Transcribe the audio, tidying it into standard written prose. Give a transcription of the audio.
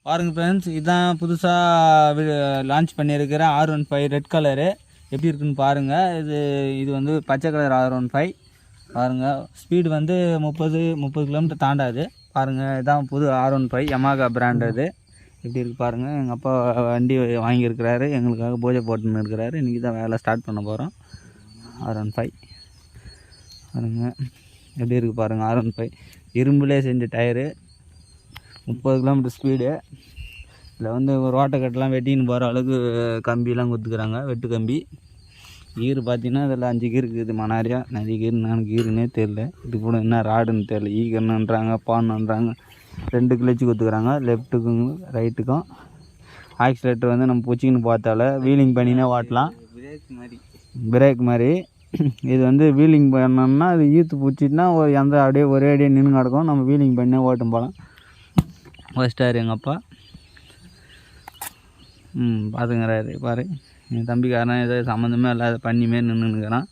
பாருங்கள் ஃப்ரெண்ட்ஸ், இதுதான் புதுசாக லான்ச் பண்ணியிருக்கிற R15 ரெட் கலரு. எப்படி இருக்குன்னு பாருங்கள். இது வந்து பச்சை கலர் R15. பாருங்கள், ஸ்பீடு வந்து 30 கிலோமீட்டர் தாண்டாது. பாருங்கள், இதான் புது R15 யமாகா பிராண்ட். அது எப்படி இருக்குது பாருங்கள். எங்கள் அப்பா வண்டி வாங்கியிருக்கிறாரு, எங்களுக்காக பூஜை போட்டுன்னு இருக்கிறாரு. இன்றைக்கி தான் வேலை ஸ்டார்ட் பண்ண போகிறோம். R15 பாருங்கள் எப்படி இருக்குது பாருங்கள். R15 இரும்புலே செஞ்ச டயரு, 30 கிலோமீட்டர் ஸ்பீடு. இதில் வந்து ரோட்டக்கட்டெலாம் வெட்டின்னு போகிற அளவுக்கு கம்பிலாம் கொடுத்துக்கிறாங்க, வெட்டு கம்பி. கீரு பார்த்தீங்கன்னா இதில் 5 கீர் இருக்குது. மனாரியா நிறைய கீர், 4 கீருன்னே தெரில. இது கூட என்ன ராடுன்னு தெரில. ஈகன்னுன்றாங்க, பான்னுன்றாங்க. 2 கிளச்சு கொடுத்துக்கிறாங்க, லெஃப்ட்டுக்கும் ரைட்டுக்கும். ஆக்சிலேட்டர் வந்து நம்ம பிடிச்சிக்கின்னு பார்த்தால வீலிங் பண்ணினே ஓட்டலாம், பிரேக் மாதிரி. இது வந்து வீலிங் பண்ணோம்னா அது ஈர்த்து பிடிச்சிட்டுனா அப்படியே ஒரே அடியே நின்று கிடக்கும். நம்ம வீலிங் பண்ணே ஓட்டும் போகலாம். ஃபஸ்ட்டார் எங்கள் அப்பா பார்த்துங்கிறாரு. பாரு, என் தம்பிக்காரன் ஏதோ சம்மந்தமே இல்லாத பண்ணி மாரி நின்றுக்கிறான்.